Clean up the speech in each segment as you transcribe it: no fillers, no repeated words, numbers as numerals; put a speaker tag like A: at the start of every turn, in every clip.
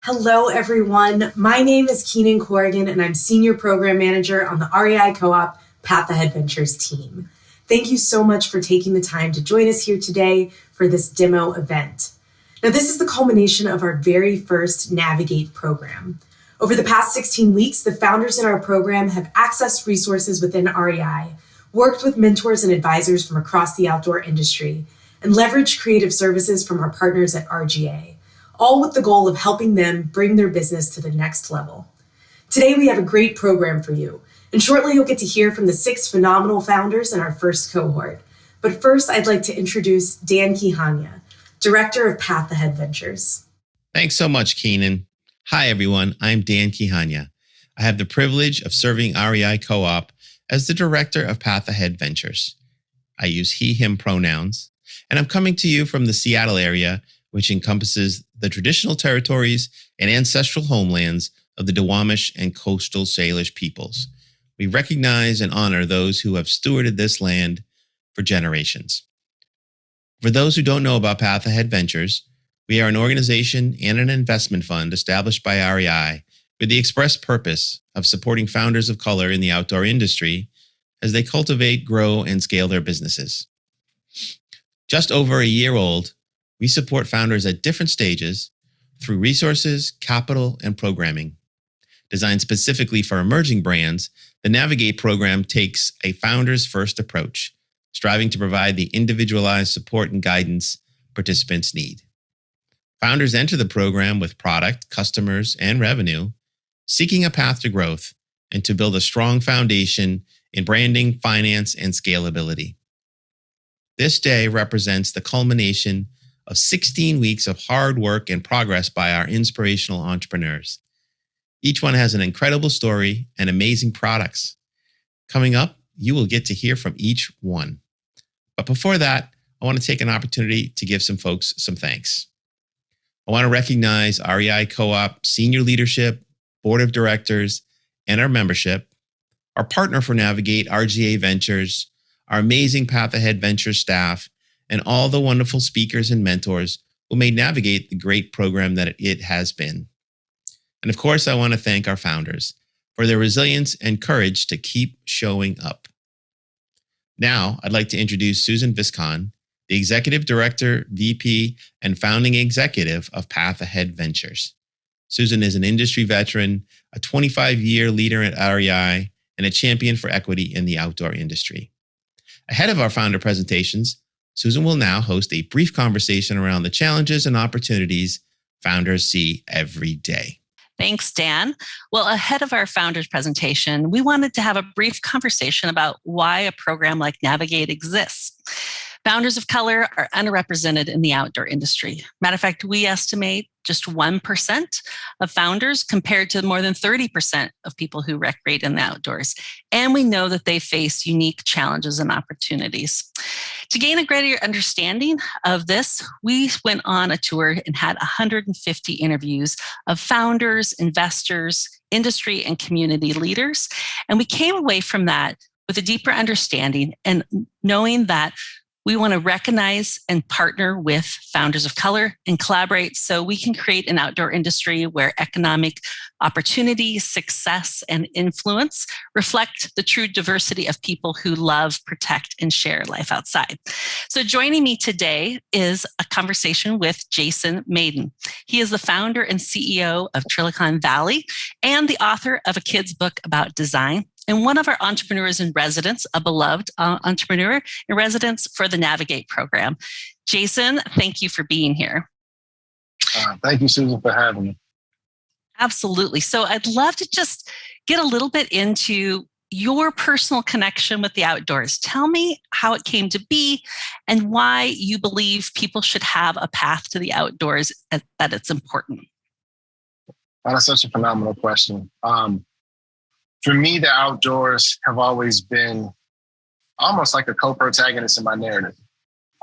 A: Hello, everyone. My name is Keenan Corrigan, and I'm Senior Program Manager on the REI Co-op Path Ahead Ventures team. Thank you so much for taking the time to join us here today for this demo event. Now, this is the culmination of our very first Navigate program. Over the past 16 weeks, the founders in our program have accessed resources within REI, worked with mentors and advisors from across the outdoor industry, and leveraged creative services from our partners at RGA, all with the goal of helping them bring their business to the next level. Today, we have a great program for you, and shortly you'll get to hear from the 6 phenomenal founders in our first cohort. But first, I'd like to introduce Dan Kihanya, Director of Path Ahead Ventures.
B: Thanks so much, Keenan. Hi, everyone. I'm Dan Kihanya. I have the privilege of serving REI Co-op as the Director of Path Ahead Ventures. I use he, him pronouns, and I'm coming to you from the Seattle area, which encompasses the traditional territories and ancestral homelands of the Duwamish and coastal Salish peoples. We recognize and honor those who have stewarded this land for generations. For those who don't know about Path Ahead Ventures, we are an organization and an investment fund established by REI with the express purpose of supporting founders of color in the outdoor industry as they cultivate, grow, and scale their businesses. Just over a year old, we support founders at different stages through resources, capital, and programming. Designed specifically for emerging brands, the Navigate program takes a founder's first approach, striving to provide the individualized support and guidance participants need. Founders enter the program with product, customers, and revenue, seeking a path to growth and to build a strong foundation in branding, finance, and scalability. This day represents the culmination of 16 weeks of hard work and progress by our inspirational entrepreneurs. Each one has an incredible story and amazing products. Coming up, you will get to hear from each one. But before that, I want to take an opportunity to give some folks some thanks. I want to recognize REI Co-op senior leadership, board of directors, and our membership, our partner for Navigate, RGA Ventures, our amazing Path Ahead Ventures staff, and all the wonderful speakers and mentors who made Navigate the great program that it has been. And of course, I want to thank our founders for their resilience and courage to keep showing up. Now, I'd like to introduce Susan Viscon, the Executive Director, VP, and Founding Executive of Path Ahead Ventures. Susan is an industry veteran, a 25-year leader at REI, and a champion for equity in the outdoor industry. Ahead of our founder presentations, Susan will now host a brief conversation around the challenges and opportunities founders see every day.
C: Thanks, Dan. Well, ahead of our founders presentation, we wanted to have a brief conversation about why a program like Navigate exists. Founders of color are underrepresented in the outdoor industry. Matter of fact, we estimate just 1% of founders compared to more than 30% of people who recreate in the outdoors. And we know that they face unique challenges and opportunities. To gain a greater understanding of this, we went on a tour and had 150 interviews of founders, investors, industry, and community leaders. And we came away from that with a deeper understanding and knowing that we want to recognize and partner with founders of color and collaborate so we can create an outdoor industry where economic opportunity, success, and influence reflect the true diversity of people who love, protect, and share life outside. So joining me today is a conversation with Jason Maiden. He is the founder and CEO of Silicon Valley and the author of a kid's book about design, and one of our entrepreneurs in residence, a beloved entrepreneur in residence for the Navigate program. Jason, thank you for being here.
D: Thank you, Susan, for having me.
C: Absolutely. So I'd love to just get a little bit into your personal connection with the outdoors. Tell me how it came to be and why you believe people should have a path to the outdoors, that it's important.
D: That's such a phenomenal question. For me, the outdoors have always been almost like a co-protagonist in my narrative.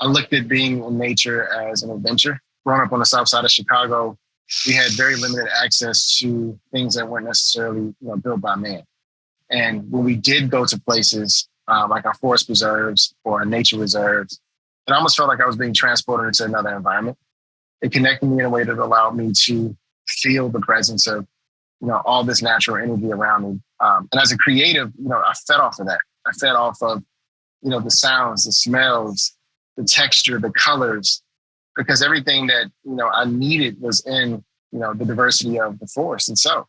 D: I looked at being in nature as an adventure. Growing up on the south side of Chicago, we had very limited access to things that weren't necessarily built by man. And when we did go to places like our forest preserves or our nature reserves, it almost felt like I was being transported into another environment. It connected me in a way that allowed me to feel the presence of, all this natural energy around me. And as a creative, I fed off of that. I fed off of, the sounds, the smells, the texture, the colors, because everything that, I needed was in, the diversity of the forest itself.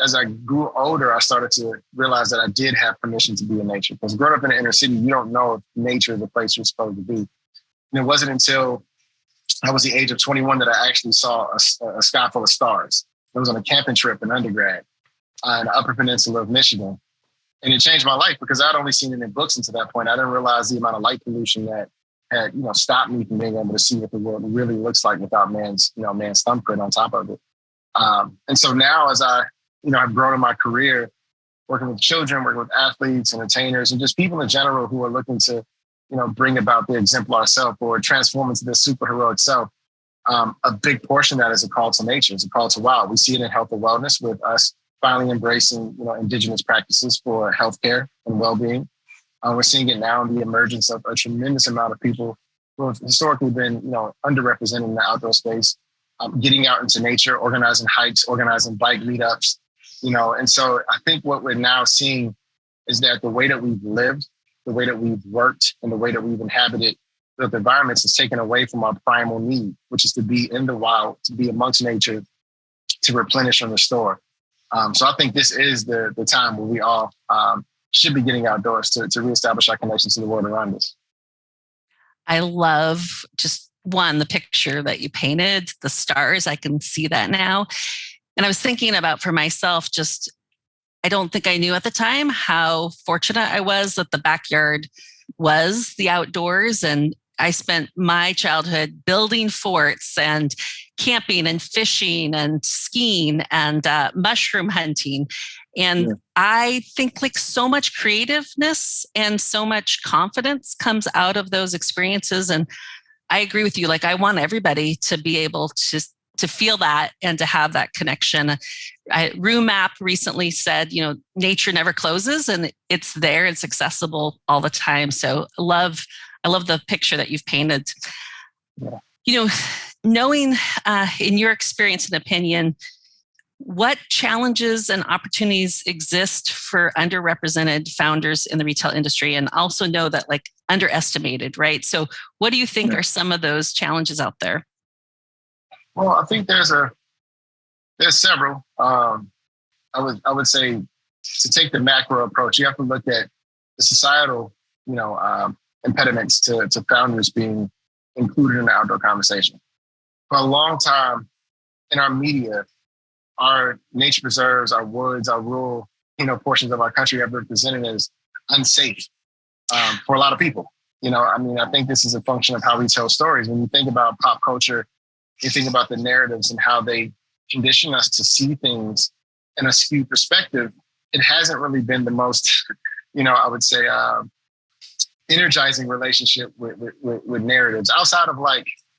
D: As I grew older, I started to realize that I did have permission to be in nature. Because growing up in the inner city, you don't know if nature is the place you're supposed to be. And it wasn't until I was the age of 21 that I actually saw a sky full of stars. It was on a camping trip in undergrad in the Upper Peninsula of Michigan. And it changed my life because I'd only seen it in books until that point. I didn't realize the amount of light pollution that had, stopped me from being able to see what the world really looks like without man's thumbprint on top of it. And so now as I, have grown in my career, working with children, working with athletes, entertainers, and just people in general who are looking to, bring about the exemplar self or transform into the superheroic self. A big portion of that is a call to nature. It's a call to wild. We see it in health and wellness with us finally embracing, indigenous practices for healthcare and well-being. We're seeing it now in the emergence of a tremendous amount of people who have historically been, underrepresented in the outdoor space, getting out into nature, organizing hikes, organizing bike meetups, and so I think what we're now seeing is that the way that we've lived, the way that we've worked, and the way that we've inhabited the environments is taken away from our primal need, which is to be in the wild, to be amongst nature, to replenish and restore. So I think this is the time where we all should be getting outdoors to reestablish our connections to the world around us.
C: I love just the picture that you painted, the stars. I can see that now. And I was thinking about for myself, I don't think I knew at the time how fortunate I was that the backyard was the outdoors. And I spent my childhood building forts and camping and fishing and skiing and mushroom hunting. And I think so much creativeness and so much confidence comes out of those experiences. And I agree with you. I want everybody to be able to feel that and to have that connection. Room Map recently said, nature never closes and it's there. It's accessible all the time. So I love the picture that you've painted. Yeah. Knowing in your experience and opinion, what challenges and opportunities exist for underrepresented founders in the retail industry, and also know that underestimated, right? So what do you think are some of those challenges out there?
D: Well, I think there's several. I would say to take the macro approach, you have to look at the societal, impediments to founders being included in the outdoor conversation. For a long time in our media, our nature preserves, our woods, our rural, portions of our country have been presented as unsafe for a lot of people. I think this is a function of how we tell stories. When you think about pop culture, you think about the narratives and how they condition us to see things in a skewed perspective. It hasn't really been the most, I would say, energizing relationship with narratives outside of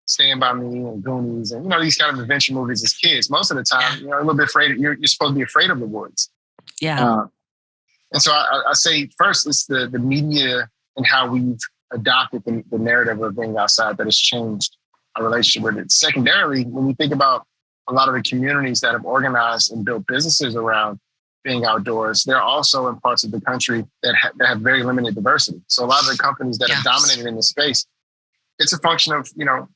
D: Stand By Me and Goonies and, these kind of adventure movies as kids. Most of the time, a little bit afraid. You're supposed to be afraid of the woods.
C: Yeah.
D: And so I say first, it's the media and how we've adopted the narrative of being outside that has changed our relationship with it. Secondarily, when we think about a lot of the communities that have organized and built businesses around being outdoors, they're also in parts of the country that have very limited diversity. So a lot of the companies that have dominated in this space, it's a function of,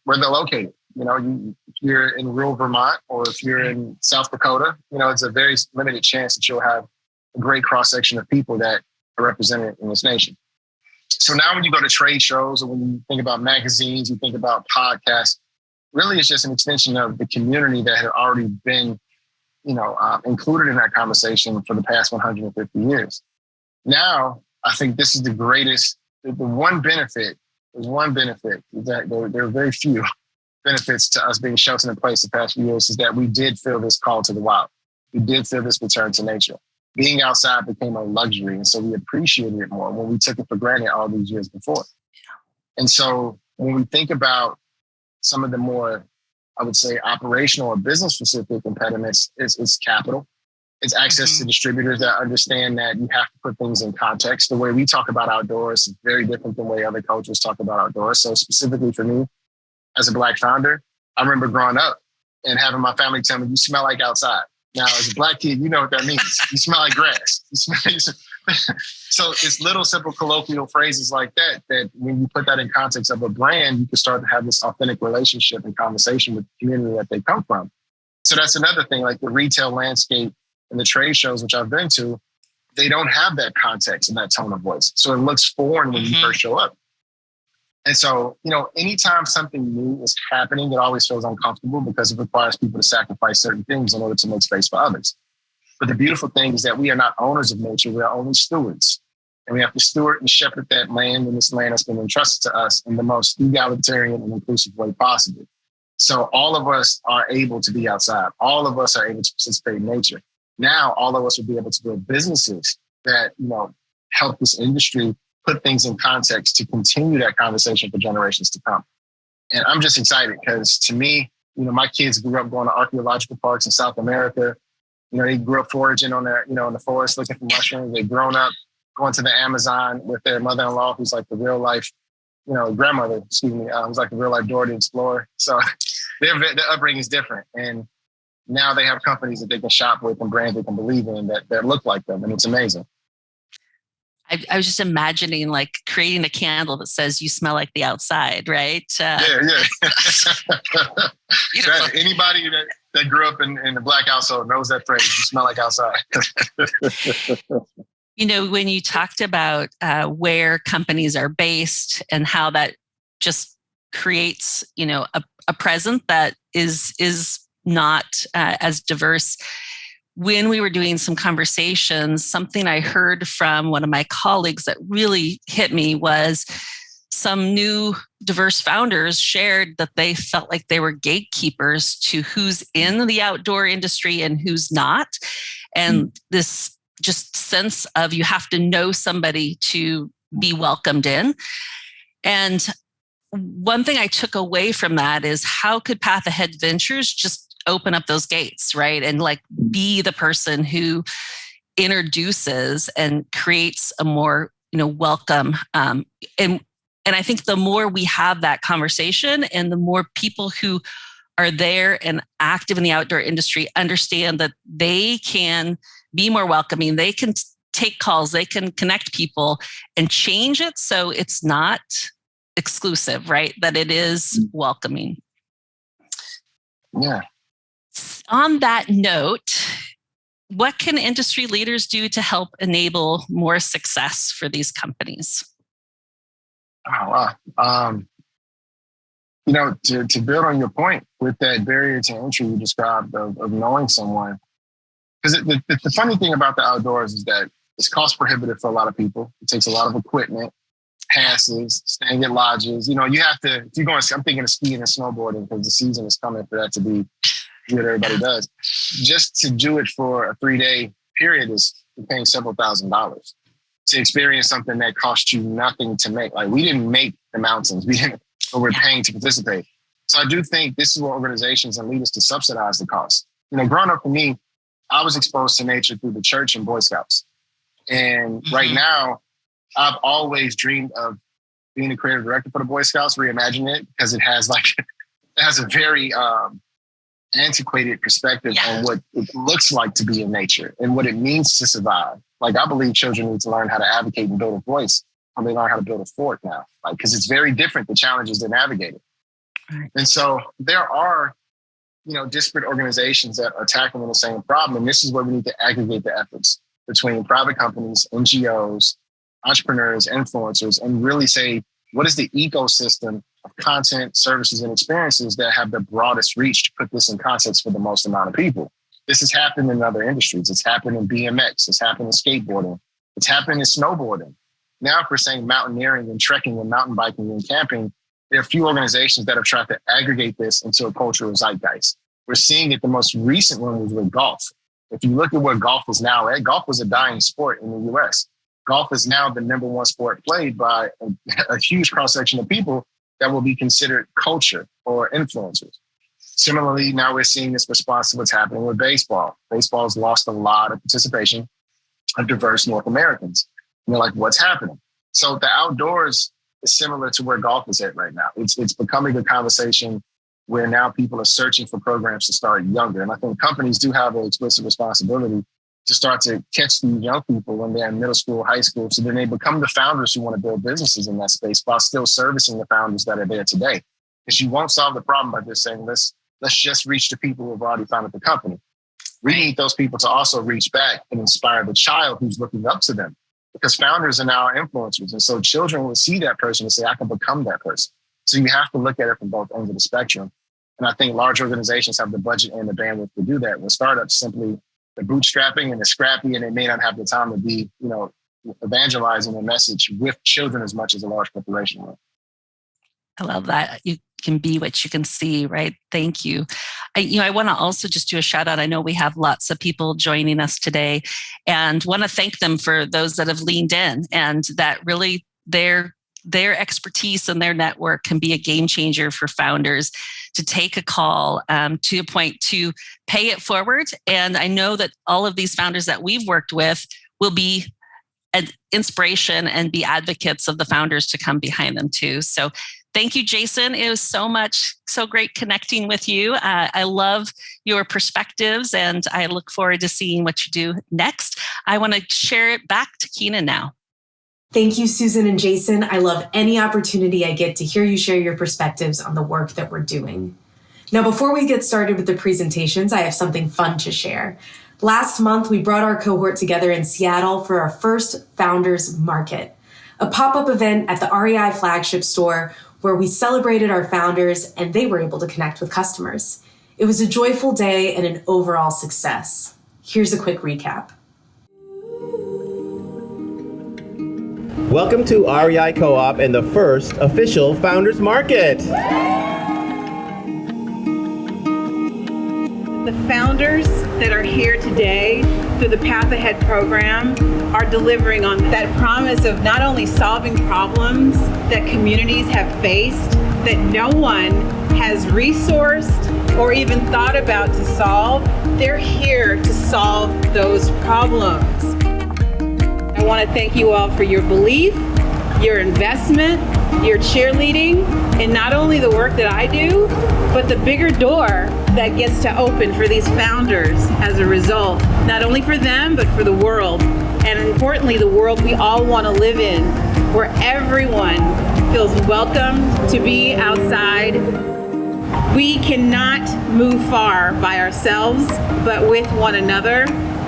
D: where they're located. If you're in rural Vermont or if you're in South Dakota, it's a very limited chance that you'll have a great cross-section of people that are represented in this nation. So now when you go to trade shows or when you think about magazines, you think about podcasts, really it's just an extension of the community that had already been, included in that conversation for the past 150 years. Now, I think this is the greatest, the one benefit, there's one benefit, is that there are very few benefits to us being sheltered in place the past few years, is that we did feel this call to the wild. We did feel this return to nature. Being outside became a luxury, and so we appreciated it more when we took it for granted all these years before. And so when we think about some of the more, I would say, operational or business-specific impediments, it's capital. It's access to distributors that understand that you have to put things in context. The way we talk about outdoors is very different than the way other cultures talk about outdoors. So specifically for me, as a Black founder, I remember growing up, and having my family tell me, you smell like outside. Now, as a Black kid, you know what that means. You smell like grass. So it's little simple colloquial phrases like that, that when you put that in context of a brand, you can start to have this authentic relationship and conversation with the community that they come from. So that's another thing, like the retail landscape and the trade shows, which I've been to, they don't have that context and that tone of voice. So it looks foreign when you first show up. And so, anytime something new is happening, it always feels uncomfortable because it requires people to sacrifice certain things in order to make space for others. But the beautiful thing is that we are not owners of nature. We are only stewards. And we have to steward and shepherd that land and this land that's been entrusted to us in the most egalitarian and inclusive way possible. So all of us are able to be outside. All of us are able to participate in nature. Now, all of us will be able to build businesses that, help this industry put things in context to continue that conversation for generations to come. And I'm just excited because to me, my kids grew up going to archaeological parks in South America. They grew up foraging on in the forest, looking for mushrooms. They've grown up going to the Amazon with their mother-in-law, who's like the real life, grandmother, who's like the real life Dora the Explorer. So their upbringing is different. And now they have companies that they can shop with and brands they can believe in that look like them. And it's amazing.
C: I was just imagining like creating a candle that says you smell like the outside, right?
D: Yeah. Anybody that grew up in the Black household knows that phrase, you smell like outside.
C: When you talked about where companies are based and how that just creates, a present that is not as diverse. When we were doing some conversations, something I heard from one of my colleagues that really hit me was some new diverse founders shared that they felt like they were gatekeepers to who's in the outdoor industry and who's not. And this just sense of you have to know somebody to be welcomed in. And one thing I took away from that is how could Path Ahead Ventures just open up those gates, right? And like be the person who introduces and creates a more, welcome. And I think the more we have that conversation and the more people who are there and active in the outdoor industry understand that they can be more welcoming, they can take calls, they can connect people and change it so it's not exclusive, right? That it is welcoming.
D: Yeah.
C: On that note, what can industry leaders do to help enable more success for these companies?
D: Oh, wow. To build on your point with that barrier to entry you described of knowing someone, because the funny thing about the outdoors is that it's cost prohibitive for a lot of people. It takes a lot of equipment, passes, staying at lodges. You have to, if you're going, I'm thinking of skiing and snowboarding because the season is coming for that to be what everybody does. Just to do it for a 3-day period is paying several $1,000s to experience something that cost you nothing to make. Like we didn't make the mountains, but we're paying to participate. So I do think this is what organizations and leaders to subsidize the cost. Growing up for me, I was exposed to nature through the church and Boy Scouts. And right now, I've always dreamed of being a creative director for the Boy Scouts, reimagining it because it has a very antiquated perspective on what it looks like to be in nature and what it means to survive. Like I believe children need to learn how to advocate and build a voice when they learn how to build a fort now, because it's very different, the challenges they're navigating. Right. And so there are, disparate organizations that are tackling the same problem. And this is where we need to aggregate the efforts between private companies, NGOs, entrepreneurs, influencers, and really say, what is the ecosystem of content, services, and experiences that have the broadest reach to put this in context for the most amount of people? This has happened in other industries. It's happened in BMX. It's happened in skateboarding. It's happened in snowboarding. Now, if we're saying mountaineering and trekking and mountain biking and camping, there are a few organizations that have tried to aggregate this into a cultural zeitgeist. We're seeing it. The most recent one was with golf. If you look at where golf is now at, golf was a dying sport in the US. Golf is now the number one sport played by a huge cross-section of people that will be considered culture or influencers. Similarly, now we're seeing this response to what's happening with baseball. Baseball has lost a lot of participation of diverse North Americans. And they're like, what's happening? So the outdoors is similar to where golf is at right now. It's becoming a conversation where now people are searching for programs to start younger. And I think companies do have an explicit responsibility to start to catch these young people when they're in middle school, high school, so then they become the founders who want to build businesses in that space while still servicing the founders that are there today. Because you won't solve the problem by just saying, let's just reach the people who have already founded the company. We need those people to also reach back and inspire the child who's looking up to them, because founders are now influencers. And so children will see that person and say, I can become that person. So you have to look at it from both ends of the spectrum. And I think large organizations have the budget and the bandwidth to do that. When startups simply they're bootstrapping and they're scrappy and they may not have the time to be, evangelizing a message with children as much as a large corporation will.
C: I love that. You can be what you can see, right? Thank you. I want to also just do a shout out. I know we have lots of people joining us today and want to thank them for those that have leaned in, and that really their expertise and their network can be a game changer for founders to take a call to a point to pay it forward. And I know that all of these founders that we've worked with will be an inspiration and be advocates of the founders to come behind them too. So thank you, Jason. It was so great connecting with you. I love your perspectives and I look forward to seeing what you do next. I want to share it back to Keenan now.
A: Thank you, Susan and Jason. I love any opportunity I get to hear you share your perspectives on the work that we're doing. Now, before we get started with the presentations, I have something fun to share. Last month, we brought our cohort together in Seattle for our first Founders Market, a pop-up event at the REI flagship store where we celebrated our founders and they were able to connect with customers. It was a joyful day and an overall success. Here's a quick recap.
E: Welcome to REI Co-op and the first official Founders Market.
F: The founders that are here today through the Path Ahead program are delivering on that promise of not only solving problems that communities have faced that no one has resourced or even thought about to solve. They're here to solve those problems. I want to thank you all for your belief, your investment, your cheerleading, and not only the work that I do, but the bigger door that gets to open for these founders as a result, not only for them, but for the world. And importantly, the world we all want to live in, where everyone feels welcome to be outside. We cannot move far by ourselves, but with one another,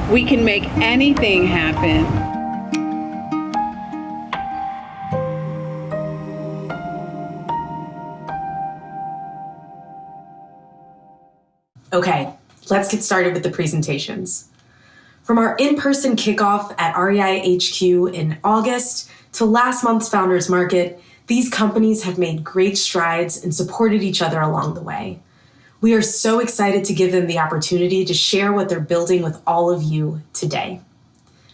F: we can make anything happen.
A: Okay, let's get started with the presentations. From our in-person kickoff at REI HQ in August to last month's Founders Market, these companies have made great strides and supported each other along the way. We are so excited to give them the opportunity to share what they're building with all of you today.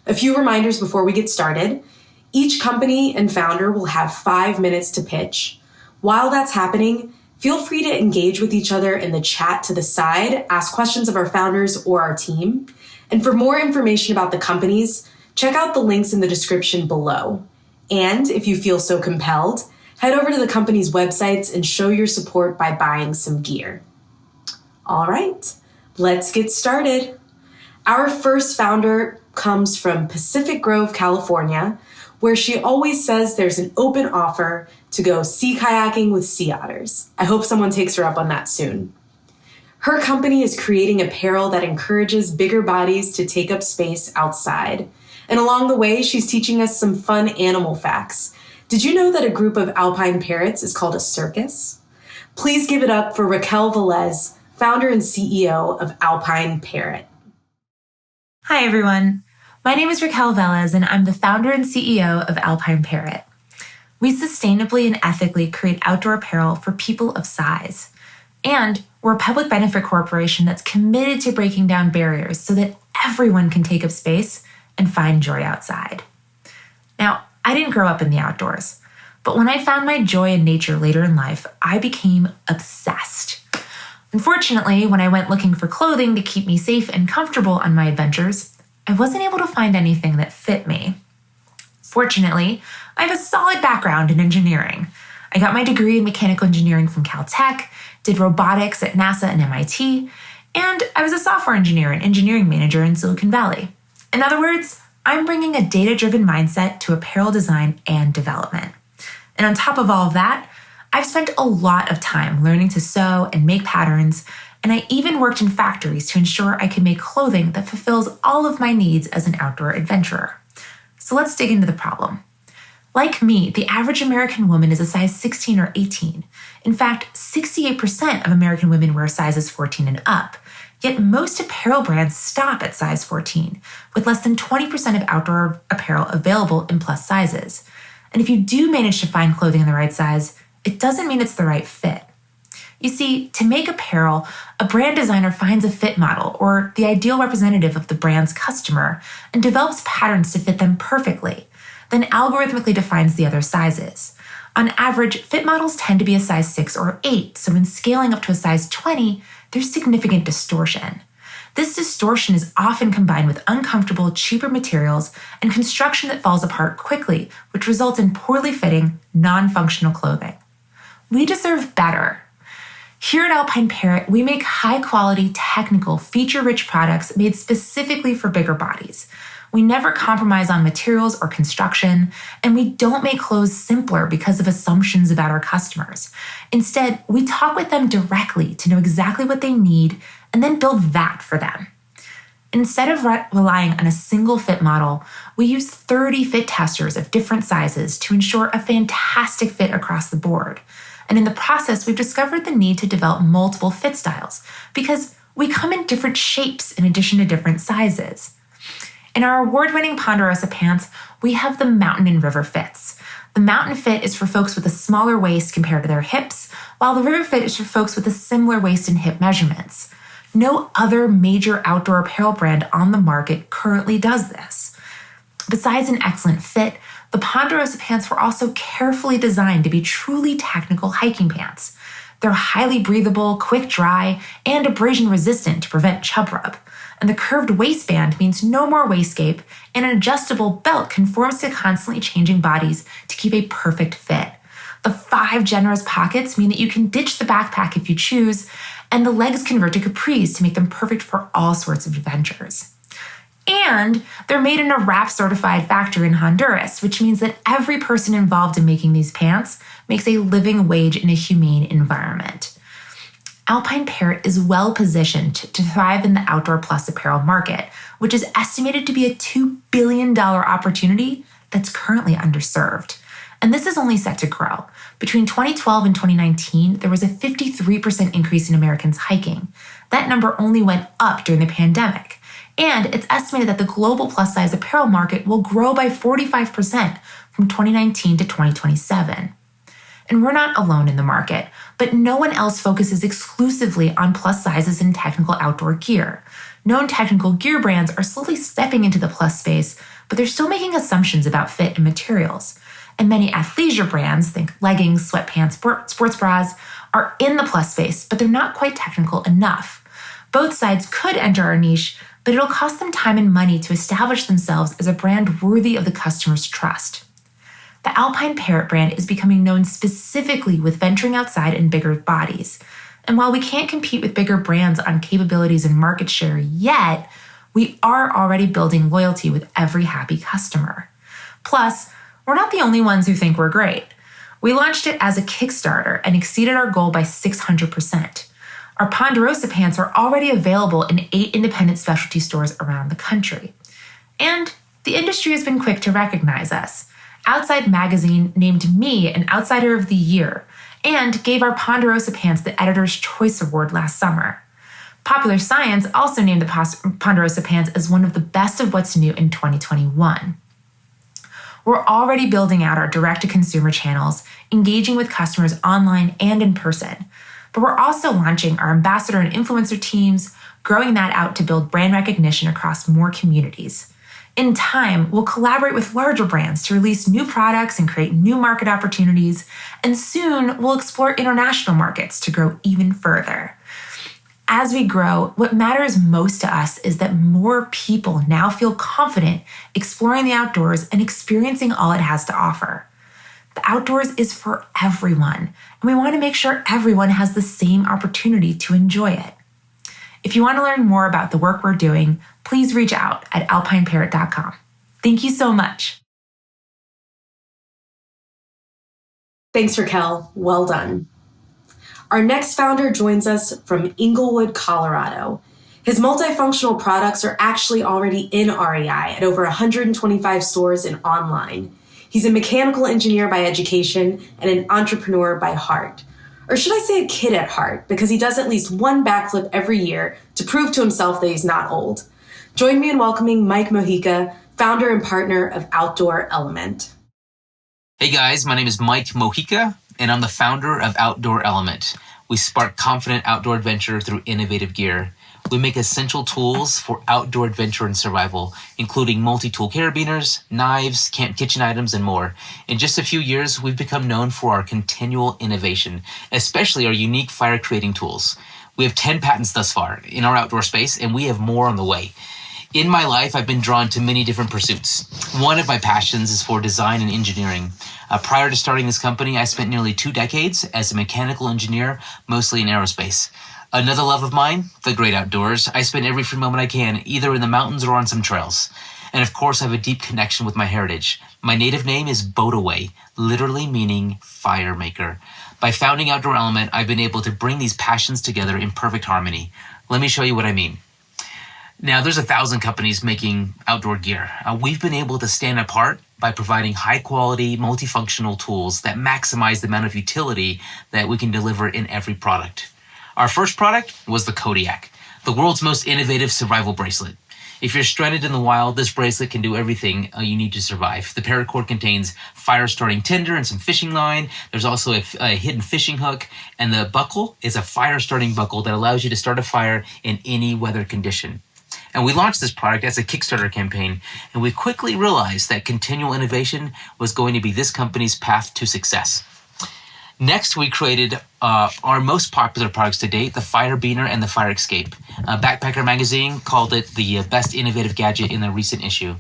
A: A few reminders before we get started. Each company and founder will have 5 minutes to pitch. While that's happening, feel free to engage with each other in the chat to the side, ask questions of our founders or our team. And for more information about the companies, check out the links in the description below. And if you feel so compelled, head over to the company's websites and show your support by buying some gear. All right, let's get started. Our first founder comes from Pacific Grove, California, where she always says there's an open offer to go sea kayaking with sea otters. I hope someone takes her up on that soon. Her company is creating apparel that encourages bigger bodies to take up space outside. And along the way, she's teaching us some fun animal facts. Did you know that a group of Alpine parrots is called a circus? Please give it up for Raquel Vélez, founder and CEO of Alpine Parrot.
G: Hi, everyone. My name is Raquel Vélez, and I'm the founder and CEO of Alpine Parrot. We sustainably and ethically create outdoor apparel for people of size. And we're a public benefit corporation that's committed to breaking down barriers so that everyone can take up space and find joy outside. Now, I didn't grow up in the outdoors, but when I found my joy in nature later in life, I became obsessed. Unfortunately, when I went looking for clothing to keep me safe and comfortable on my adventures, I wasn't able to find anything that fit me. Fortunately, I have a solid background in engineering. I got my degree in mechanical engineering from Caltech, did robotics at NASA and MIT, and I was a software engineer and engineering manager in Silicon Valley. In other words, I'm bringing a data-driven mindset to apparel design and development. And on top of all of that, I've spent a lot of time learning to sew and make patterns, and I even worked in factories to ensure I could make clothing that fulfills all of my needs as an outdoor adventurer. So let's dig into the problem. Like me, the average American woman is a size 16 or 18. In fact, 68% of American women wear sizes 14 and up. Yet most apparel brands stop at size 14, with less than 20% of outdoor apparel available in plus sizes. And if you do manage to find clothing in the right size, it doesn't mean it's the right fit. You see, to make apparel, a brand designer finds a fit model or the ideal representative of the brand's customer and develops patterns to fit them perfectly, then algorithmically defines the other sizes. On average, fit models tend to be a size 6 or 8, so when scaling up to a size 20, there's significant distortion. This distortion is often combined with uncomfortable, cheaper materials and construction that falls apart quickly, which results in poorly fitting, non-functional clothing. We deserve better. Here at Alpine Parrot, we make high-quality, technical, feature-rich products made specifically for bigger bodies. We never compromise on materials or construction, and we don't make clothes simpler because of assumptions about our customers. Instead, we talk with them directly to know exactly what they need and then build that for them. Instead of relying on a single fit model, we use 30 fit testers of different sizes to ensure a fantastic fit across the board. And in the process, we've discovered the need to develop multiple fit styles because we come in different shapes in addition to different sizes. In our award-winning Ponderosa pants, we have the mountain and river fits. The mountain fit is for folks with a smaller waist compared to their hips, while the river fit is for folks with a similar waist and hip measurements. No other major outdoor apparel brand on the market currently does this. Besides an excellent fit, the Ponderosa pants were also carefully designed to be truly technical hiking pants. They're highly breathable, quick dry, and abrasion resistant to prevent chub rub. And the curved waistband means no more waistgape, and an adjustable belt conforms to constantly changing bodies to keep a perfect fit. The 5 generous pockets mean that you can ditch the backpack if you choose, and the legs convert to capris to make them perfect for all sorts of adventures. And they're made in a RAP-certified factory in Honduras, which means that every person involved in making these pants makes a living wage in a humane environment. Alpine Parrot is well positioned to thrive in the outdoor plus apparel market, which is estimated to be a $2 billion opportunity that's currently underserved. And this is only set to grow. Between 2012 and 2019, there was a 53% increase in Americans hiking. That number only went up during the pandemic. And it's estimated that the global plus-size apparel market will grow by 45% from 2019 to 2027. And we're not alone in the market, but no one else focuses exclusively on plus sizes in technical outdoor gear. Known technical gear brands are slowly stepping into the plus space, but they're still making assumptions about fit and materials. And many athleisure brands, think leggings, sweatpants, sports bras, are in the plus space, but they're not quite technical enough. Both sides could enter our niche, but it'll cost them time and money to establish themselves as a brand worthy of the customer's trust. The Alpine Parrot brand is becoming known specifically with venturing outside in bigger bodies. And while we can't compete with bigger brands on capabilities and market share yet, we are already building loyalty with every happy customer. Plus, we're not the only ones who think we're great. We launched it as a Kickstarter and exceeded our goal by 600%. Our Ponderosa pants are already available in 8 independent specialty stores around the country. And the industry has been quick to recognize us. Outside Magazine named me an Outsider of the Year and gave our Ponderosa pants the Editor's Choice Award last summer. Popular Science also named the Ponderosa pants as one of the best of what's new in 2021. We're already building out our direct-to-consumer channels, engaging with customers online and in person. But we're also launching our ambassador and influencer teams, growing that out to build brand recognition across more communities. In time, we'll collaborate with larger brands to release new products and create new market opportunities, and soon we'll explore international markets to grow even further. As we grow, what matters most to us is that more people now feel confident exploring the outdoors and experiencing all it has to offer. The outdoors is for everyone, and we want to make sure everyone has the same opportunity to enjoy it. If you want to learn more about the work we're doing, please reach out at alpineparrot.com. Thank you so much.
A: Thanks, Raquel. Well done. Our next founder joins us from Inglewood, Colorado. His multifunctional products are actually already in REI at over 125 stores and online. He's a mechanical engineer by education and an entrepreneur by heart. Or should I say a kid at heart, because he does at least one backflip every year to prove to himself that he's not old. Join me in welcoming Mike Mojica, founder and partner of Outdoor Element.
H: Hey guys, my name is Mike Mojica, and I'm the founder of Outdoor Element. We spark confident outdoor adventure through innovative gear. We make essential tools for outdoor adventure and survival, including multi-tool carabiners, knives, camp kitchen items, and more. In just a few years, we've become known for our continual innovation, especially our unique fire-creating tools. We have 10 patents thus far in our outdoor space, and we have more on the way. In my life, I've been drawn to many different pursuits. One of my passions is for design and engineering. Prior to starting this company, I spent nearly 2 decades as a mechanical engineer, mostly in aerospace. Another love of mine, the great outdoors. I spend every free moment I can, either in the mountains or on some trails. And of course, I have a deep connection with my heritage. My native name is Bodaway, literally meaning fire maker. By founding Outdoor Element, I've been able to bring these passions together in perfect harmony. Let me show you what I mean. Now, there's 1,000 companies making outdoor gear. We've been able to stand apart by providing high-quality, multifunctional tools that maximize the amount of utility that we can deliver in every product. Our first product was the Kodiak, the world's most innovative survival bracelet. If you're stranded in the wild, this bracelet can do everything you need to survive. The paracord contains fire-starting tinder and some fishing line. There's also a hidden fishing hook, and the buckle is a fire-starting buckle that allows you to start a fire in any weather condition. And we launched this product as a Kickstarter campaign, and we quickly realized that continual innovation was going to be this company's path to success. Next, we created our most popular products to date, the Fire Beaner and the Fire Escape. Backpacker Magazine called it the best innovative gadget in the recent issue.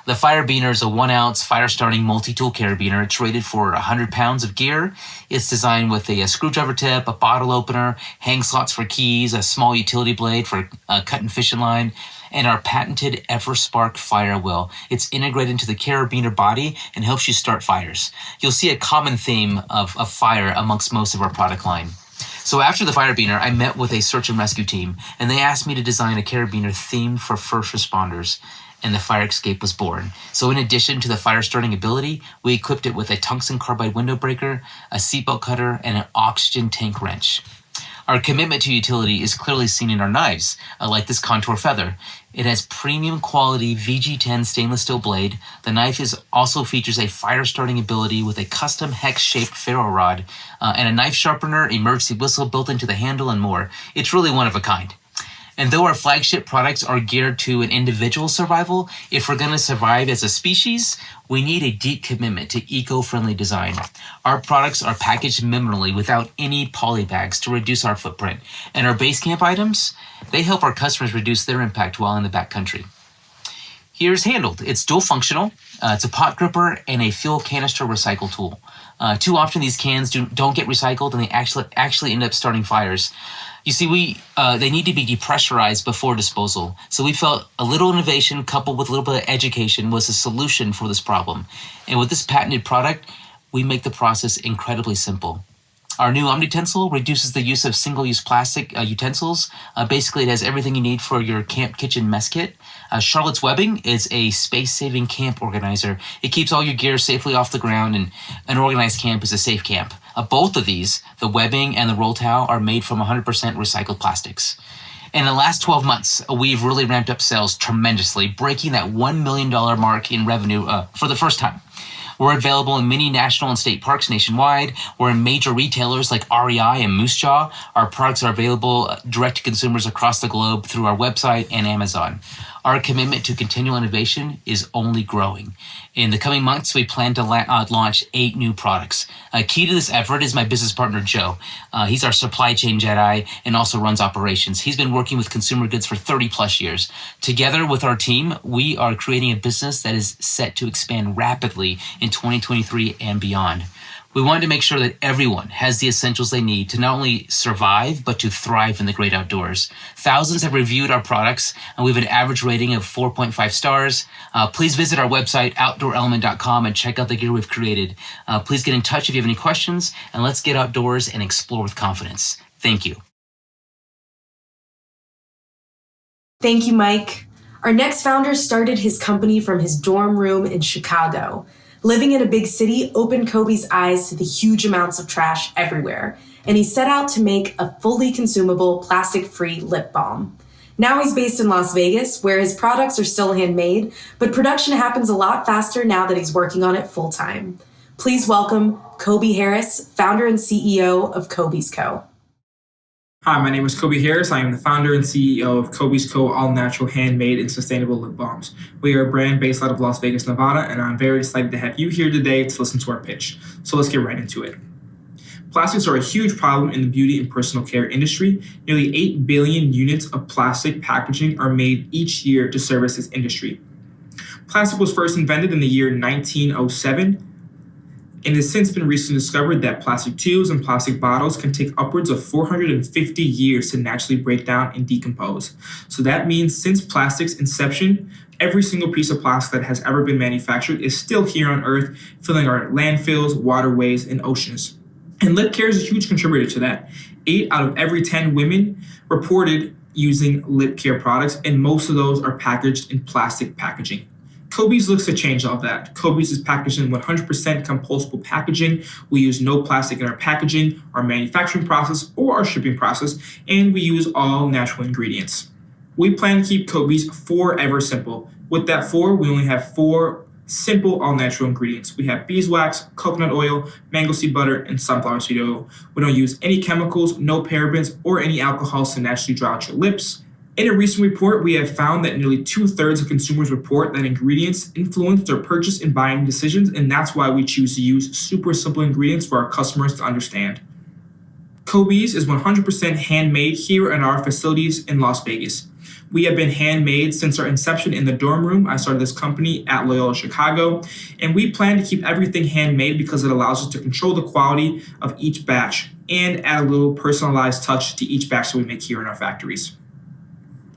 H: The Fire Beaner is a 1-ounce fire-starting multi-tool carabiner. It's rated for 100 pounds of gear. It's designed with a screwdriver tip, a bottle opener, hang slots for keys, a small utility blade for cutting fishing line, and our patented EverSpark fire wheel. It's integrated into the carabiner body and helps you start fires. You'll see a common theme of fire amongst most of our product line. So after the Fire Beaner, I met with a search and rescue team, and they asked me to design a carabiner themed for first responders, and the Fire Escape was born. So in addition to the fire starting ability, we equipped it with a tungsten carbide window breaker, a seatbelt cutter, and an oxygen tank wrench. Our commitment to utility is clearly seen in our knives, like this Contour Feather. It has premium quality VG10 stainless steel blade. The knife also features a fire-starting ability with a custom hex-shaped ferro rod, and a knife sharpener, emergency whistle built into the handle, and more. It's really one of a kind. And though our flagship products are geared to an individual survival, if we're going to survive as a species, we need a deep commitment to eco-friendly design. Our products are packaged minimally without any poly bags to reduce our footprint. And our base camp items, they help our customers reduce their impact while in the backcountry. Here's Handled. It's dual functional. It's a pot gripper and a fuel canister recycle tool. Too often these cans don't get recycled, and they actually end up starting fires. You see, they need to be depressurized before disposal. So we felt a little innovation coupled with a little bit of education was a solution for this problem. And with this patented product, we make the process incredibly simple. Our new Omnitencil reduces the use of single-use plastic utensils. Basically, it has everything you need for your camp kitchen mess kit. Charlotte's Webbing is a space-saving camp organizer. It keeps all your gear safely off the ground, and an organized camp is a safe camp. Both of these, the webbing and the roll towel, are made from 100% recycled plastics. In the last 12 months, we've really ramped up sales tremendously, breaking that $1 million mark in revenue for the first time. We're available in many national and state parks nationwide. We're in major retailers like REI and Moose Jaw. Our products are available direct to consumers across the globe through our website and Amazon. Our commitment to continual innovation is only growing. In the coming months, we plan to launch 8 new products. Key to this effort is my business partner, Joe. He's our supply chain Jedi and also runs operations. He's been working with consumer goods for 30 plus years. Together with our team, we are creating a business that is set to expand rapidly in 2023 and beyond. We wanted to make sure that everyone has the essentials they need to not only survive, but to thrive in the great outdoors. Thousands have reviewed our products, and we have an average rating of 4.5 stars. Please visit our website, outdoorelement.com, and check out the gear we've created. Please get in touch if you have any questions, and let's get outdoors and explore with confidence. Thank you.
A: Thank you, Mike. Our next founder started his company from his dorm room in Chicago. Living in a big city opened Kobe's eyes to the huge amounts of trash everywhere, and he set out to make a fully consumable, plastic-free lip balm. Now he's based in Las Vegas, where his products are still handmade, but production happens a lot faster now that he's working on it full-time. Please welcome Kobe Harris, founder and CEO of KOBEESCO.
I: Hi, my name is Kobe Harris. I am the founder and CEO of KOBEESCO all-natural handmade and sustainable lip balms. We are a brand based out of Las Vegas, Nevada, and I'm very excited to have you here today to listen to our pitch. So let's get right into it. Plastics are a huge problem in the beauty and personal care industry. Nearly 8 billion units of plastic packaging are made each year to service this industry. Plastic was first invented in the year 1907. And it has since been recently discovered that plastic tubes and plastic bottles can take upwards of 450 years to naturally break down and decompose. So that means since plastic's inception, every single piece of plastic that has ever been manufactured is still here on Earth, filling our landfills, waterways, and oceans. And lip care is a huge contributor to that. 8 out of every 10 women reported using lip care products, and most of those are packaged in plastic packaging. Kobe's looks to change all of that. Kobe's is packaged in 100% compostable packaging. We use no plastic in our packaging, our manufacturing process, or our shipping process, and we use all natural ingredients. We plan to keep Kobe's forever simple. With that 4, we only have 4 simple all-natural ingredients. We have beeswax, coconut oil, mango seed butter, and sunflower seed oil. We don't use any chemicals, no parabens, or any alcohols to naturally dry out your lips. In a recent report, we have found that nearly 2/3 of consumers report that ingredients influence their purchase and buying decisions, and that's why we choose to use super simple ingredients for our customers to understand. Kobe's is 100% handmade here in our facilities in Las Vegas. We have been handmade since our inception in the dorm room. I started this company at Loyola Chicago, and we plan to keep everything handmade because it allows us to control the quality of each batch and add a little personalized touch to each batch that we make here in our factories.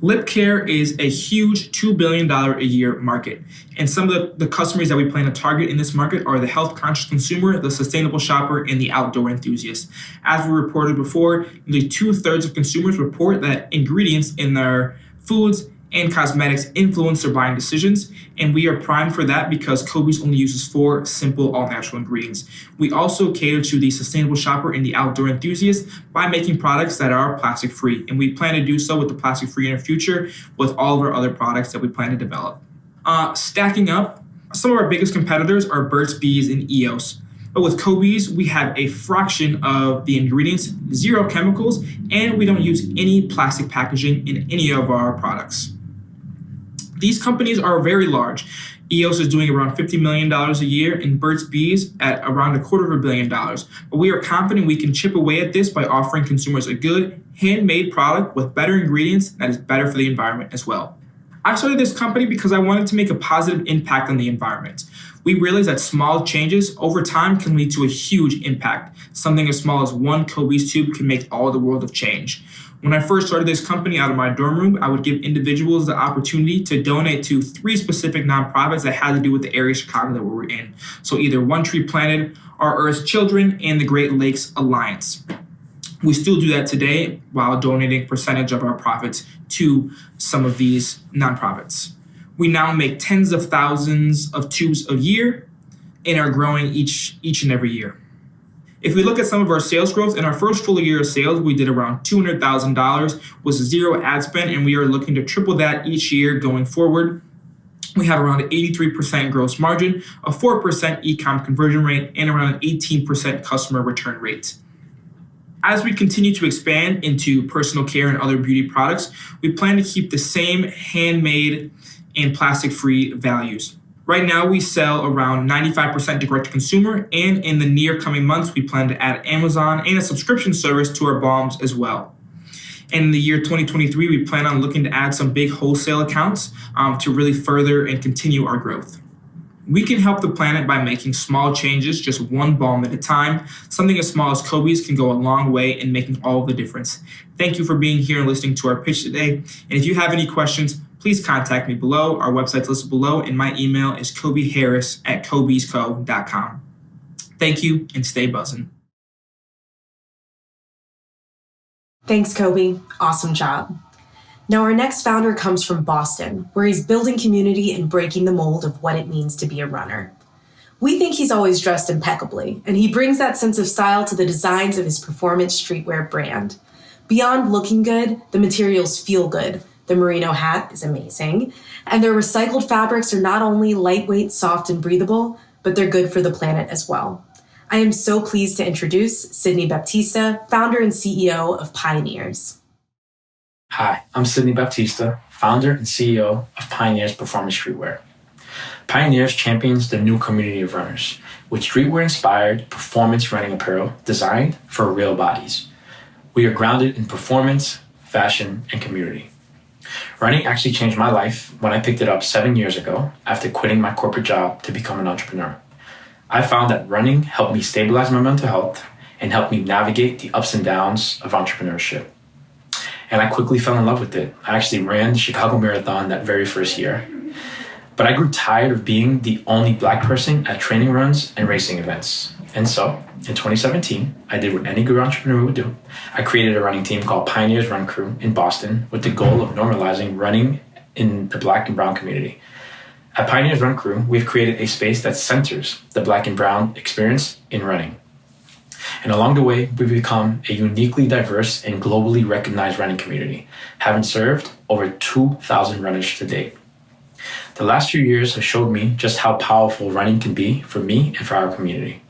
I: Lip care is a huge $2 billion a year market. And some of the customers that we plan to target in this market are the health-conscious consumer, the sustainable shopper, and the outdoor enthusiast. As we reported before, nearly 2/3 of consumers report that ingredients in their foods and cosmetics influence their buying decisions, and we are primed for that because Kobe's only uses 4 simple all-natural ingredients. We also cater to the sustainable shopper and the outdoor enthusiast by making products that are plastic-free, and we plan to do so with the plastic-free in the future with all of our other products that we plan to develop. Stacking up, some of our biggest competitors are Burt's Bees and EOS. But with Kobe's, we have a fraction of the ingredients, 0 chemicals, and we don't use any plastic packaging in any of our products. These companies are very large. EOS is doing around $50 million a year, and Burt's Bees at around $250 million. But we are confident we can chip away at this by offering consumers a good, handmade product with better ingredients that is better for the environment as well. I started this company because I wanted to make a positive impact on the environment. We realized that small changes over time can lead to a huge impact. Something as small as 1 Kobe's tube can make all the world of change. When I first started this company out of my dorm room, I would give individuals the opportunity to donate to 3 specific nonprofits that had to do with the area of Chicago that we were in. So either One Tree Planted, Our Earth's Children, and the Great Lakes Alliance. We still do that today while donating a percentage of our profits to some of these nonprofits. We now make tens of thousands of tubes a year and are growing each and every year. If we look at some of our sales growth, in our first full year of sales, we did around $200,000 with 0 ad spend, and we are looking to triple that each year going forward. We have around an 83% gross margin, a 4% e-com conversion rate, and around an 18% customer return rate. As we continue to expand into personal care and other beauty products, we plan to keep the same handmade and plastic-free values. Right now, we sell around 95% direct-to-consumer, and in the near coming months, we plan to add Amazon and a subscription service to our balms as well. And in the year 2023, we plan on looking to add some big wholesale accounts to really further and continue our growth. We can help the planet by making small changes, just one balm at a time. Something as small as Kobe's can go a long way in making all the difference. Thank you for being here and listening to our pitch today. And if you have any questions, please contact me below. Our website's listed below, and my email is kobeharris@kobeesco.com. Thank you, and stay buzzing.
A: Thanks, Kobe. Awesome job. Now, our next founder comes from Boston, where he's building community and breaking the mold of what it means to be a runner. We think he's always dressed impeccably, and he brings that sense of style to the designs of his performance streetwear brand. Beyond looking good, the materials feel good. The merino hat is amazing, and their recycled fabrics are not only lightweight, soft, and breathable, but they're good for the planet as well. I am so pleased to introduce Sidney Baptista, founder and CEO of PYNRS.
J: Hi, I'm Sidney Baptista, founder and CEO of PYNRS Performance Streetwear. PYNRS champions the new community of runners with streetwear-inspired performance running apparel designed for real bodies. We are grounded in performance, fashion, and community. Running actually changed my life when I picked it up 7 years ago after quitting my corporate job to become an entrepreneur. I found that running helped me stabilize my mental health and helped me navigate the ups and downs of entrepreneurship. And I quickly fell in love with it. I actually ran the Chicago Marathon that very first year. But I grew tired of being the only Black person at training runs and racing events. And so, in 2017, I did what any good entrepreneur would do. I created a running team called PYNRS Run Crew in Boston with the goal of normalizing running in the Black and Brown community. At PYNRS Run Crew, we've created a space that centers the Black and Brown experience in running. And along the way, we've become a uniquely diverse and globally recognized running community, having served over 2,000 runners to date. The last few years have showed me just how powerful running can be for me and for our community.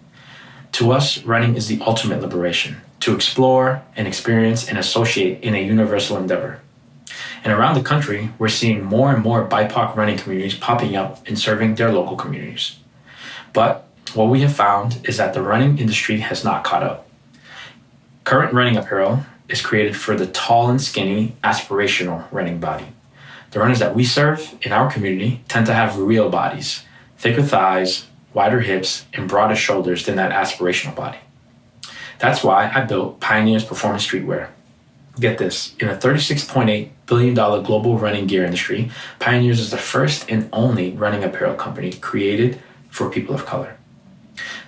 J: To us, running is the ultimate liberation, to explore and experience and associate in a universal endeavor. And around the country, we're seeing more and more BIPOC running communities popping up and serving their local communities. But what we have found is that the running industry has not caught up. Current running apparel is created for the tall and skinny, aspirational running body. The runners that we serve in our community tend to have real bodies, thicker thighs, wider hips, and broader shoulders than that aspirational body. That's why I built PYNRS Performance Streetwear. Get this, in a $36.8 billion global running gear industry, PYNRS is the first and only running apparel company created for people of color.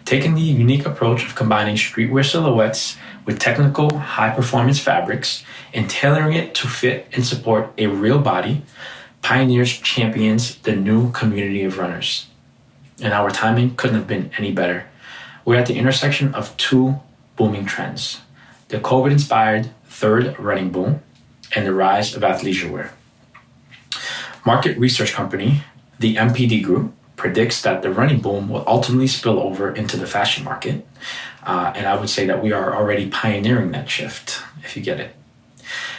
J: Taking the unique approach of combining streetwear silhouettes with technical, high-performance fabrics and tailoring it to fit and support a real body, PYNRS champions the new community of runners. And our timing couldn't have been any better. We're at the intersection of two booming trends: the COVID-inspired third running boom and the rise of athleisure wear. Market research company, the MPD Group, predicts that the running boom will ultimately spill over into the fashion market. And I would say that we are already pioneering that shift, if you get it.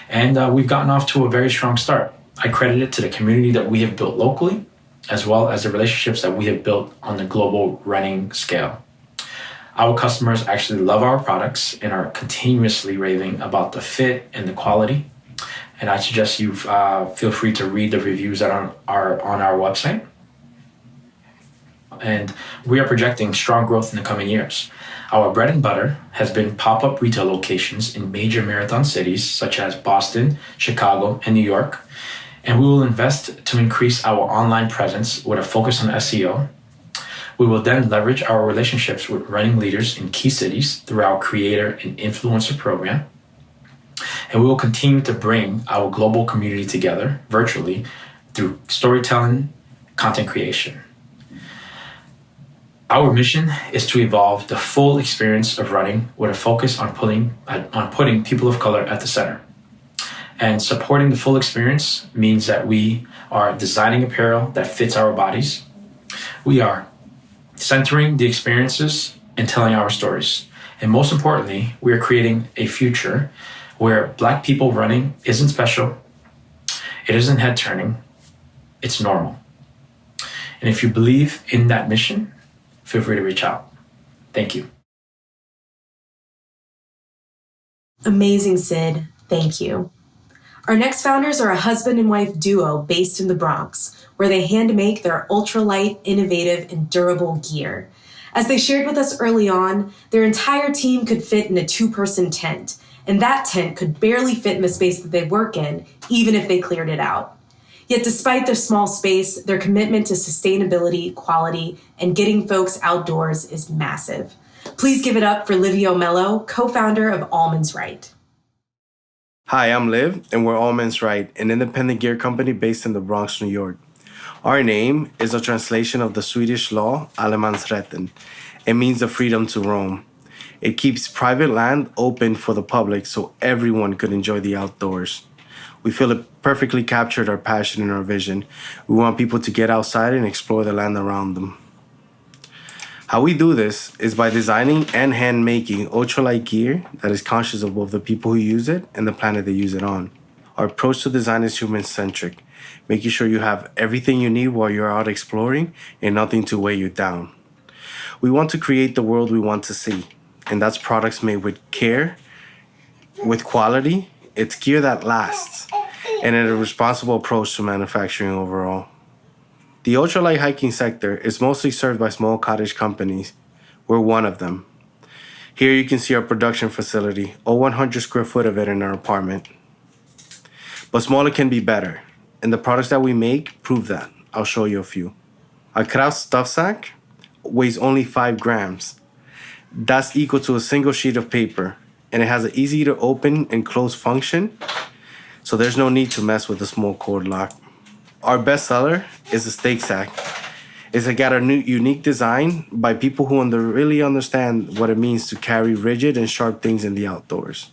J: And we've gotten off to a very strong start. I credit it to the community that we have built locally, as well as the relationships that we have built on the global running scale. Our customers actually love our products and are continuously raving about the fit and the quality. And I suggest you feel free to read the reviews that are on our website. And we are projecting strong growth in the coming years. Our bread and butter has been pop-up retail locations in major marathon cities such as Boston, Chicago, and New York. And we will invest to increase our online presence with a focus on SEO. We will then leverage our relationships with running leaders in key cities through our creator and influencer program. And we will continue to bring our global community together virtually through storytelling, content creation. Our mission is to evolve the full experience of running with a focus on putting people of color at the center. And supporting the full experience means that we are designing apparel that fits our bodies. We are centering the experiences and telling our stories. And most importantly, we are creating a future where Black people running isn't special, it isn't head turning, it's normal. And if you believe in that mission, feel free to reach out. Thank you.
A: Amazing, Sid. Thank you. Our next founders are a husband and wife duo based in the Bronx, where they hand make their ultralight, innovative, and durable gear. As they shared with us early on, their entire team could fit in a 2-person tent, and that tent could barely fit in the space that they work in, even if they cleared it out. Yet despite their small space, their commitment to sustainability, quality, and getting folks outdoors is massive. Please give it up for Livio Melo, co-founder of Allmansright.
K: Hi, I'm Liv, and we're Allmansright, an independent gear company based in the Bronx, New York. Our name is a translation of the Swedish law, Allmansrätten. It means the freedom to roam. It keeps private land open for the public so everyone could enjoy the outdoors. We feel it perfectly captured our passion and our vision. We want people to get outside and explore the land around them. How we do this is by designing and hand-making ultralight gear that is conscious of both the people who use it and the planet they use it on. Our approach to design is human-centric, making sure you have everything you need while you're out exploring and nothing to weigh you down. We want to create the world we want to see, and that's products made with care, with quality. It's gear that lasts, and a responsible approach to manufacturing overall. The ultralight hiking sector is mostly served by small cottage companies. We're one of them. Here you can see our production facility, all 100 square foot of it in our apartment. But smaller can be better, and the products that we make prove that. I'll show you a few. Our Kraft stuff sack weighs only 5 grams. That's equal to a single sheet of paper, and it has an easy to open and close function, so there's no need to mess with the small cord lock. Our best seller is the steak sack. It's got a new, unique design by people who really understand what it means to carry rigid and sharp things in the outdoors.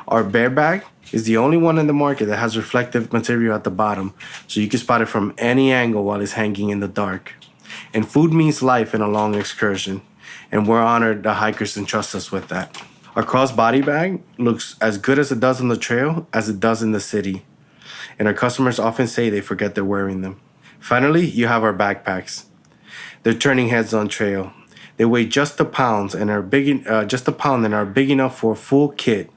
K: Our bear bag is the only one in the market that has reflective material at the bottom, so you can spot it from any angle while it's hanging in the dark. And food means life in a long excursion, and we're honored the hikers entrust us with that. Our crossbody bag looks as good as it does on the trail as it does in the city, and our customers often say they forget they're wearing them. Finally, you have our backpacks. They're turning heads on trail. They weigh just a pound and are big enough for a full kit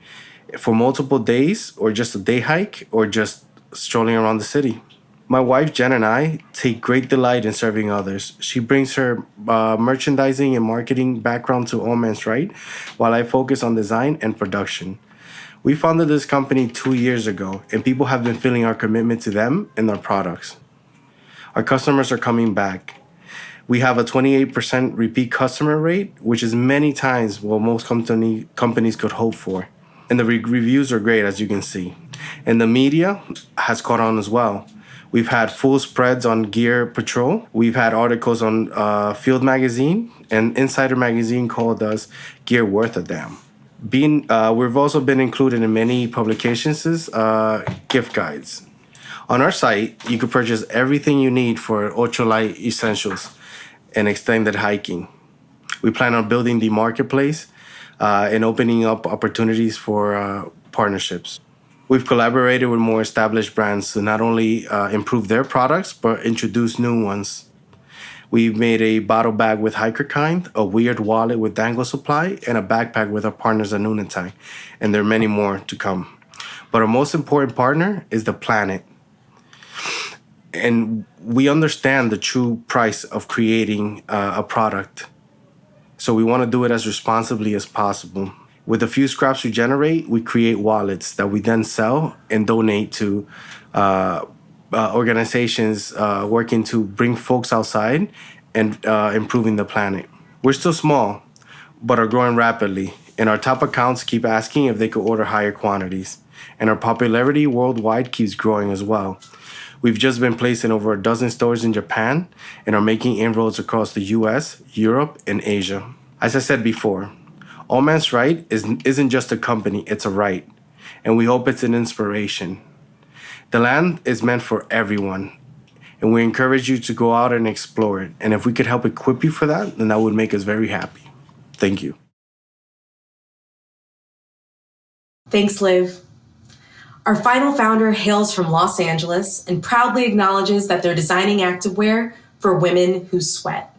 K: for multiple days, or just a day hike, or just strolling around the city. My wife Jen and I take great delight in serving others. She brings her merchandising and marketing background to Allmansright, while I focus on design and production. We founded this company 2 years ago, and people have been feeling our commitment to them and their products. Our customers are coming back. We have a 28% repeat customer rate, which is many times what most companies could hope for. And the reviews are great, as you can see. And the media has caught on as well. We've had full spreads on Gear Patrol. We've had articles on Field Magazine, and Insider Magazine called us Gear Worth a Damn. We've also been included in many publications as gift guides. On our site, you can purchase everything you need for ultralight essentials and extended hiking. We plan on building the marketplace and opening up opportunities for partnerships. We've collaborated with more established brands to not only improve their products, but introduce new ones. We've made a bottle bag with Hiker Kind, a weird wallet with Dangle Supply, and a backpack with our partners at Nunatag, and there are many more to come. But our most important partner is the planet. And we understand the true price of creating a product. So we want to do it as responsibly as possible. With the few scraps we generate, we create wallets that we then sell and donate to organizations working to bring folks outside and improving the planet. We're still small, but are growing rapidly, and our top accounts keep asking if they could order higher quantities. And our popularity worldwide keeps growing as well. We've just been placed in over a dozen stores in Japan and are making inroads across the US, Europe, and Asia. As I said before, Allmansright isn't just a company, it's a right, and we hope it's an inspiration. The land is meant for everyone, and we encourage you to go out and explore it. And if we could help equip you for that, then that would make us very happy. Thank you.
A: Thanks, Liv. Our final founder hails from Los Angeles and proudly acknowledges that they're designing activewear for women who sweat.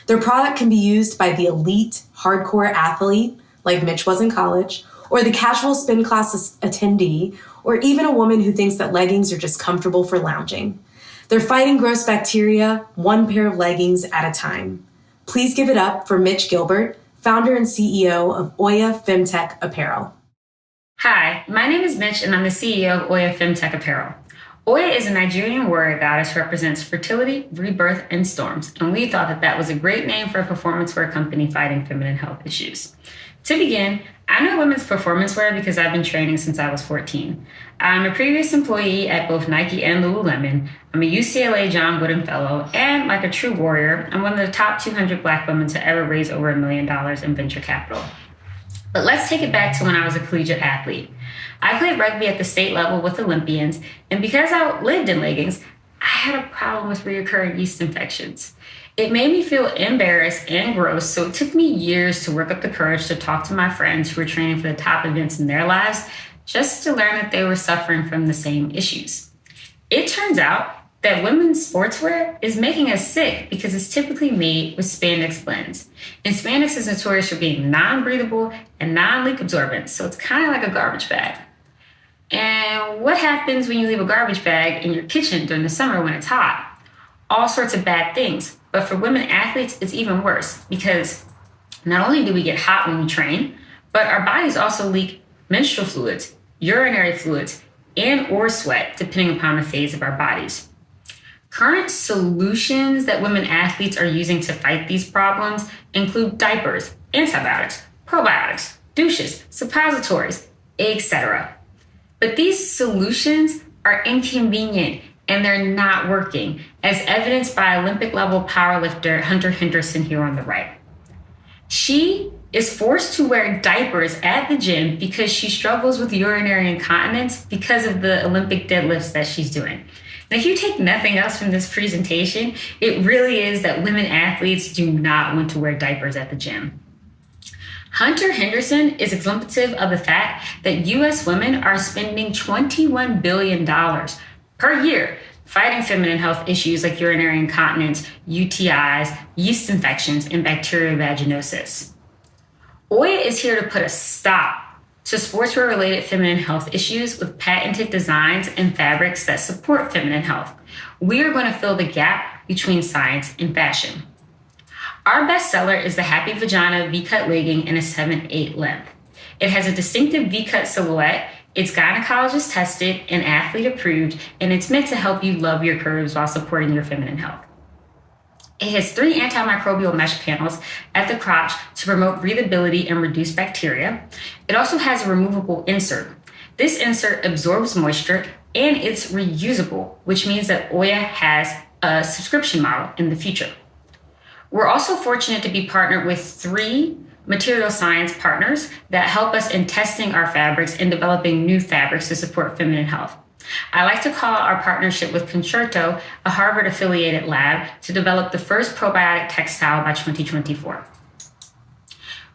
A: Their product can be used by the elite hardcore athlete, like Mitch was in college, or the casual spin class attendee, or even a woman who thinks that leggings are just comfortable for lounging. They're fighting gross bacteria, one pair of leggings at a time. Please give it up for Mitch Gilbert, founder and CEO of Oya Femtech Apparel.
L: Hi, my name is Mitch and I'm the CEO of Oya Femtech Apparel. Oya is a Nigerian warrior goddess who represents fertility, rebirth, and storms, and we thought that that was a great name for a performance wear company fighting feminine health issues. To begin, I know women's performance wear because I've been training since I was 14. I'm a previous employee at both Nike and Lululemon. I'm a UCLA John Wooden Fellow, and like a true warrior, I'm one of the top 200 Black women to ever raise over $1 million in venture capital. But let's take it back to when I was a collegiate athlete. I played rugby at the state level with Olympians, and because I lived in leggings, I had a problem with recurring yeast infections. It made me feel embarrassed and gross, so it took me years to work up the courage to talk to my friends who were training for the top events in their lives, just to learn that they were suffering from the same issues. It turns out that women's sportswear is making us sick because it's typically made with spandex blends. And spandex is notorious for being non-breathable and non-leak absorbent, so it's kind of like a garbage bag. And what happens when you leave a garbage bag in your kitchen during the summer when it's hot? All sorts of bad things. But for women athletes, it's even worse because not only do we get hot when we train, but our bodies also leak menstrual fluids, urinary fluids, and or sweat, depending upon the phase of our bodies. Current solutions that women athletes are using to fight these problems include diapers, antibiotics, probiotics, douches, suppositories, etc. But these solutions are inconvenient and they're not working, as evidenced by Olympic-level powerlifter Hunter Henderson here on the right. She is forced to wear diapers at the gym because she struggles with urinary incontinence because of the Olympic deadlifts that she's doing. And if you take nothing else from this presentation, it really is that women athletes do not want to wear diapers at the gym. Hunter Henderson is exemplative of the fact that US women are spending $21 billion per year fighting feminine health issues like urinary incontinence, UTIs, yeast infections, and bacterial vaginosis. Oya is here to put a stop to sportswear-related feminine health issues with patented designs and fabrics that support feminine health. We are going to fill the gap between science and fashion. Our bestseller is the Happy Vagina V-cut legging in a 7/8 length. It has a distinctive V-cut silhouette. It's gynecologist tested and athlete approved, and it's meant to help you love your curves while supporting your feminine health. It has 3 antimicrobial mesh panels at the crotch to promote breathability and reduce bacteria. It also has a removable insert. This insert absorbs moisture and it's reusable, which means that Oya has a subscription model in the future. We're also fortunate to be partnered with 3 material science partners that help us in testing our fabrics and developing new fabrics to support feminine health. I like to call our partnership with Concerto, a Harvard-affiliated lab, to develop the first probiotic textile by 2024.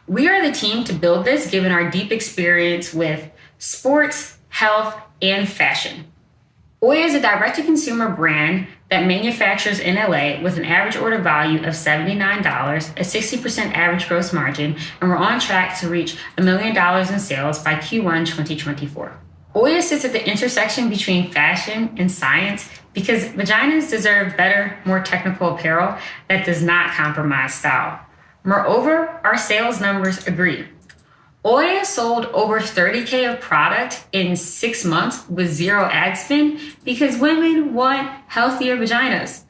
L: We are the team to build this, given our deep experience with sports, health, and fashion. Oya is a direct-to-consumer brand that manufactures in LA with an average order value of $79, a 60% average gross margin, and we're on track to reach $1 million in sales by Q1 2024. Oya sits at the intersection between fashion and science because vaginas deserve better, more technical apparel that does not compromise style. Moreover, our sales numbers agree. Oya sold over 30K of product in 6 months with 0 ad spend because women want healthier vaginas.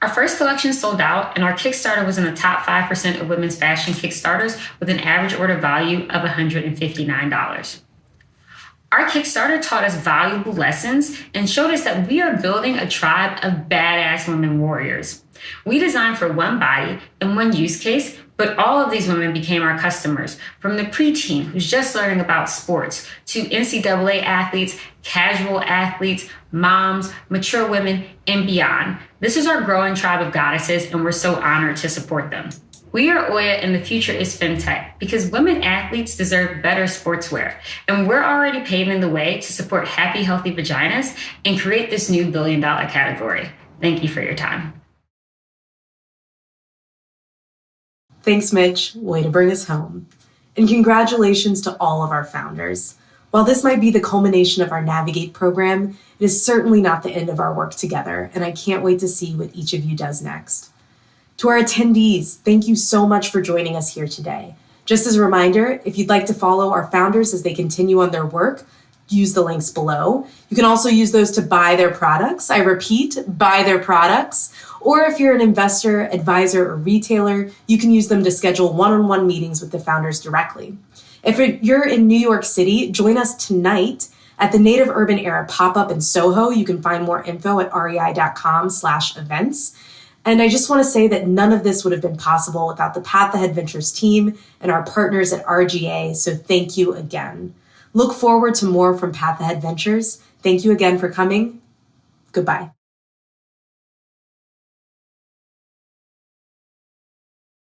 L: Our first collection sold out, and our Kickstarter was in the top 5% of women's fashion Kickstarters with an average order value of $159. Our Kickstarter taught us valuable lessons and showed us that we are building a tribe of badass women warriors. We designed for one body and one use case, but all of these women became our customers, from the preteen who's just learning about sports to NCAA athletes, casual athletes, moms, mature women, and beyond. This is our growing tribe of goddesses, and we're so honored to support them. We are Oya, and the future is fintech, because women athletes deserve better sportswear. And we're already paving the way to support happy, healthy vaginas and create this new billion-dollar category. Thank you for your time.
A: Thanks, Mitch. Way to bring us home. And congratulations to all of our founders. While this might be the culmination of our Navigate program, it is certainly not the end of our work together, and I can't wait to see what each of you does next. To our attendees, thank you so much for joining us here today. Just as a reminder, if you'd like to follow our founders as they continue on their work, use the links below. You can also use those to buy their products. I repeat, buy their products. Or if you're an investor, advisor, or retailer, you can use them to schedule one-on-one meetings with the founders directly. If you're in New York City, join us tonight at the Native Urban Era pop-up in Soho. You can find more info at rei.com/events. And I just want to say that none of this would have been possible without the Path Ahead Ventures team and our partners at RGA, so thank you again. Look forward to more from Path Ahead Ventures. Thank you again for coming. Goodbye.